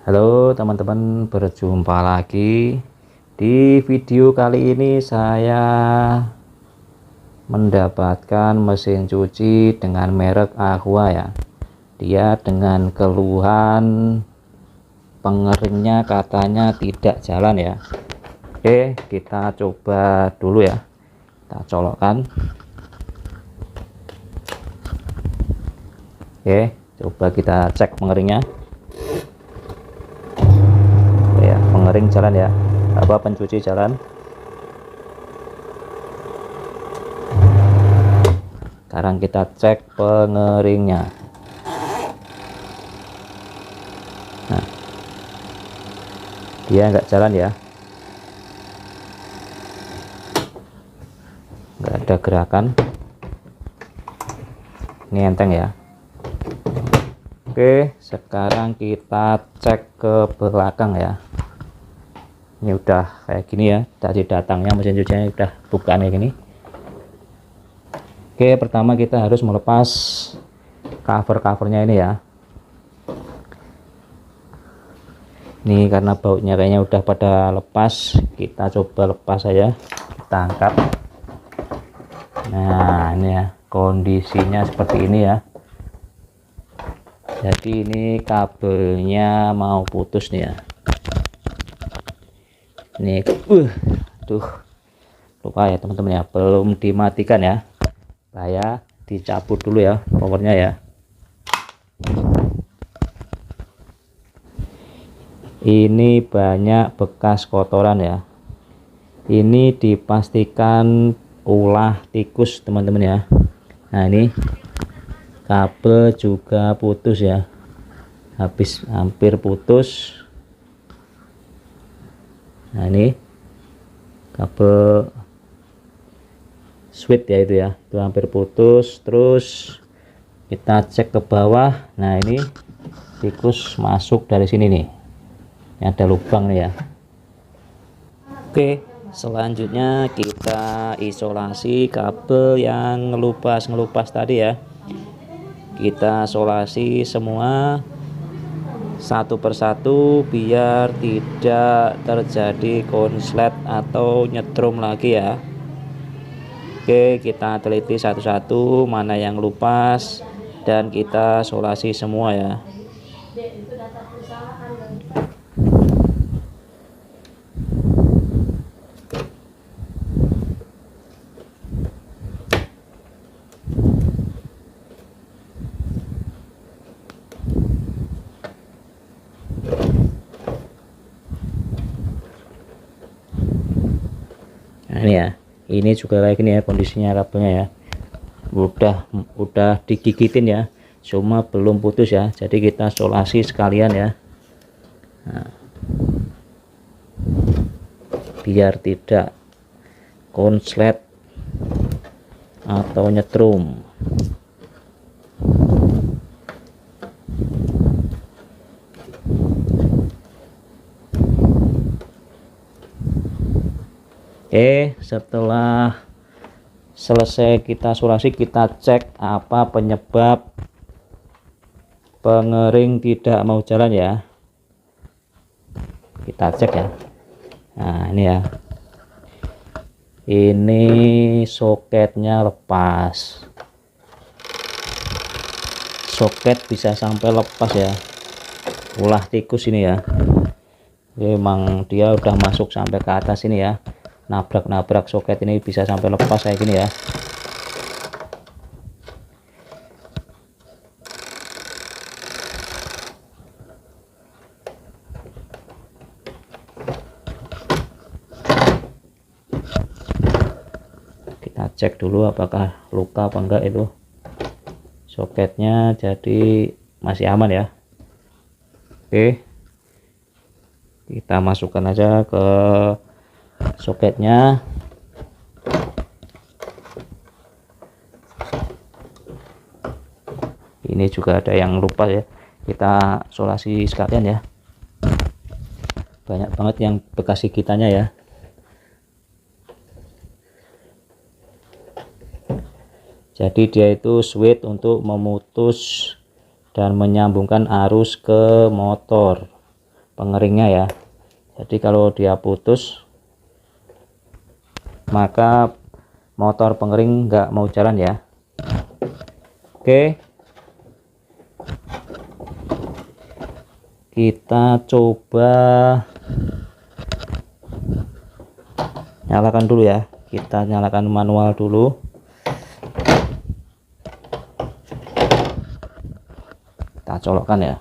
Halo teman-teman, berjumpa lagi. Di video kali ini saya mendapatkan mesin cuci dengan merek Aqua ya. Dia dengan keluhan pengeringnya katanya tidak jalan ya. Oke, kita coba dulu ya. Kita colokkan. Oke, coba kita cek pengeringnya. Pengering jalan ya, pencuci jalan. Sekarang kita cek pengeringnya. Nah, dia nggak jalan ya, nggak ada gerakan, ini enteng ya. Oke, sekarang kita cek ke belakang ya. Ini udah kayak gini ya, tadi datangnya mesin cucinya udah bukaan kayak gini. Oke, pertama kita harus melepas cover-covernya ini ya. Ini karena bautnya kayaknya udah pada lepas, kita coba lepas saja, kita angkat. Nah, ini ya kondisinya seperti ini ya. Jadi ini kabelnya mau putus nih ya. Ini tuh lupa ya teman-teman ya, belum dimatikan ya. Saya dicabut dulu ya powernya ya. Ini banyak bekas kotoran ya, ini dipastikan ulah tikus teman-teman ya. Nah, ini kabel juga putus ya, hampir putus. Nah, ini kabel switch ya, itu hampir putus. Terus kita cek ke bawah. Nah, ini tikus masuk dari sini nih, ini ada lubang nih ya. Oke, selanjutnya kita isolasi kabel yang ngelupas tadi ya. Kita isolasi semua satu persatu biar tidak terjadi konslet atau nyetrum lagi ya. Oke, kita teliti satu-satu mana yang lupas dan kita isolasi semua ya. Nah, ini ya, ini juga kayak gini ya kondisinya kabelnya ya. Udah digigitin ya, cuma belum putus ya. Jadi kita isolasi sekalian ya. Nah, biar tidak konslet atau nyetrum. Oke, setelah selesai kita isolasi, kita cek apa penyebab pengering tidak mau jalan ya. Kita cek ya. Nah, ini ya, ini soketnya lepas. Soket bisa sampai lepas ya, ulah tikus ini ya. Memang dia udah masuk sampai ke atas ini ya, nabrak soket ini bisa sampai lepas kayak gini ya. Kita cek dulu apakah luka apa enggak itu soketnya. Jadi masih aman ya. Oke, kita masukkan aja ke soketnya. Ini juga ada yang lupa ya, kita isolasi sekalian ya. Banyak banget yang bekas gigitannya ya. Jadi dia itu switch untuk memutus dan menyambungkan arus ke motor. pengeringnya ya. Jadi kalau dia putus maka motor pengering nggak mau jalan ya. Oke, kita coba nyalakan dulu ya. Kita nyalakan manual dulu. Kita colokkan ya.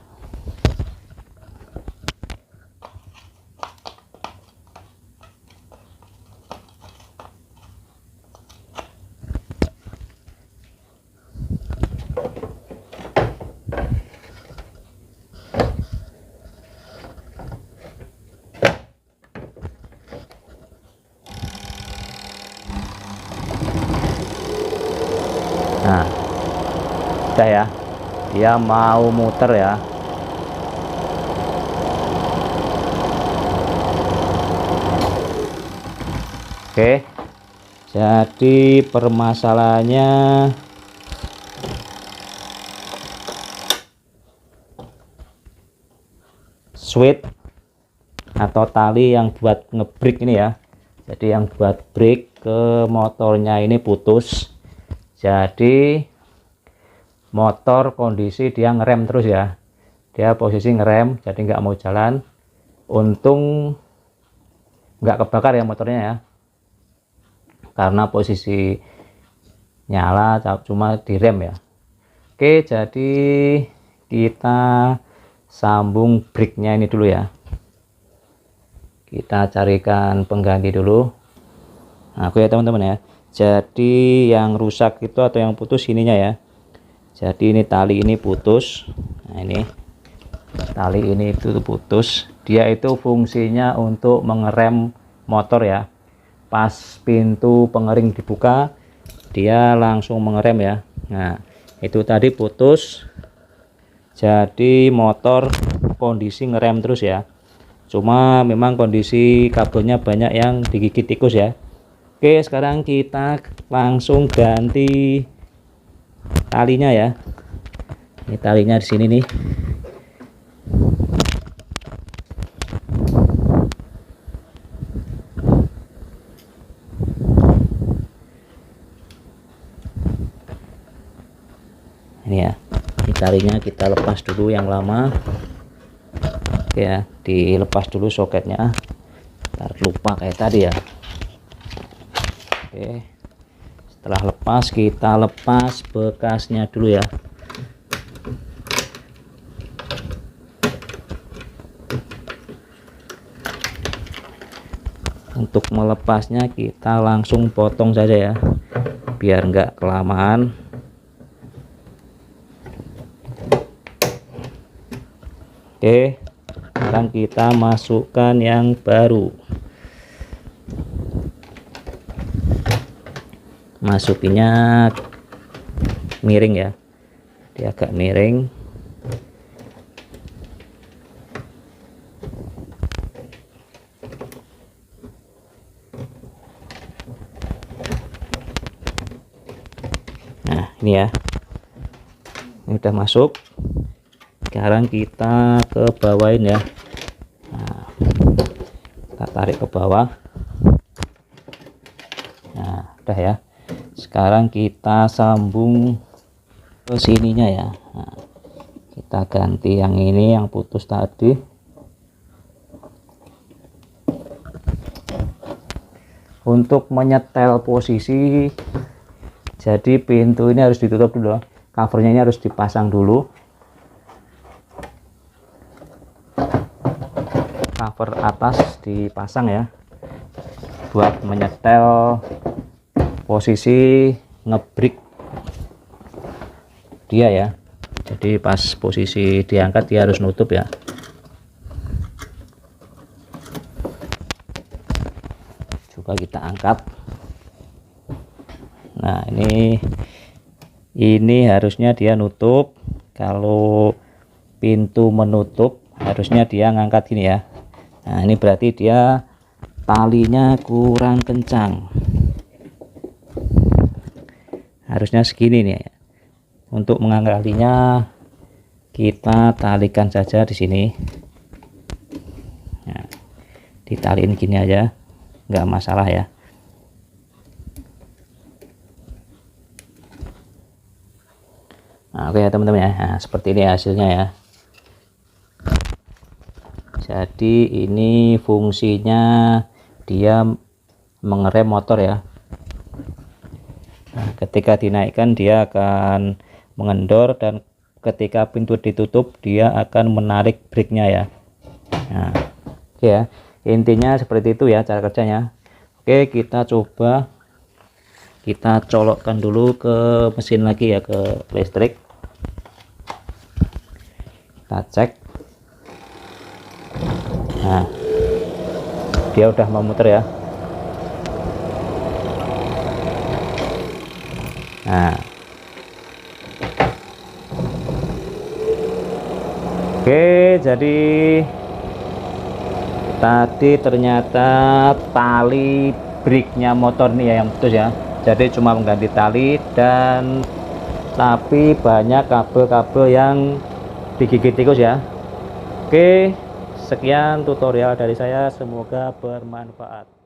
Nah, udah ya, dia mau muter ya. Oke, jadi permasalahannya switch atau tali yang buat ngebrake ini ya. Jadi yang buat brake ke motornya ini putus. Jadi motor kondisi dia ngerem terus ya. Dia posisi ngerem, jadi nggak mau jalan. Untung nggak kebakar ya motornya ya, karena posisi nyala, cuma direm ya. Oke, jadi kita sambung brake-nya ini dulu ya. Kita carikan pengganti dulu. Nah, oke ya teman-teman ya. Jadi yang rusak itu atau yang putus ininya ya. Jadi ini tali ini putus. Nah, ini tali ini itu putus. Dia itu fungsinya untuk mengerem motor ya. Pas pintu pengering dibuka, dia langsung mengerem ya. Nah, itu tadi putus. Jadi motor kondisi ngerem terus ya. Cuma memang kondisi kabelnya banyak yang digigit tikus ya. Oke, sekarang kita langsung ganti talinya ya. Ini talinya di sini nih. Ini ya. Ini talinya kita lepas dulu yang lama. Oke ya, dilepas dulu soketnya. Ntar lupa kayak tadi ya. Oke, setelah lepas kita lepas bekasnya dulu ya. Untuk melepasnya kita langsung potong saja ya, biar nggak kelamaan. Oke, sekarang kita masukkan yang baru. Masukinnya miring ya, dia agak miring. Nah ini ya, ini udah masuk. Sekarang kita ke bawain ya. Nah, kita tarik ke bawah. Nah udah ya. Sekarang kita sambung ke sininya ya. Nah, kita ganti yang ini yang putus tadi. Untuk menyetel posisi, jadi pintu ini harus ditutup dulu, covernya ini harus dipasang dulu. Cover atas dipasang ya, buat menyetel posisi ngebrake dia ya. Jadi pas posisi diangkat dia harus nutup ya. Coba kita angkat. Nah ini harusnya dia nutup. Kalau pintu menutup harusnya dia ngangkat gini ya. Nah ini berarti dia talinya kurang kencang, harusnya segini nih ya. Untuk mengangkatinya kita talikan saja di sini. ditaliin gini aja, nggak masalah ya. Nah, oke ya teman-teman ya. Nah, seperti ini hasilnya ya. Jadi ini fungsinya dia mengerem motor ya. Nah, ketika dinaikkan dia akan mengendor, dan ketika pintu ditutup dia akan menarik brake-nya ya. Nah, oke ya, intinya seperti itu ya cara kerjanya. Oke, kita coba, kita colokkan dulu ke mesin lagi ya, ke listrik. Kita cek. Nah, dia udah memutar ya. Nah, oke, jadi tadi ternyata tali brake-nya motor nih ya yang putus ya. Jadi cuma mengganti tali, dan tapi banyak kabel-kabel yang digigit tikus ya. Oke, sekian tutorial dari saya, semoga bermanfaat.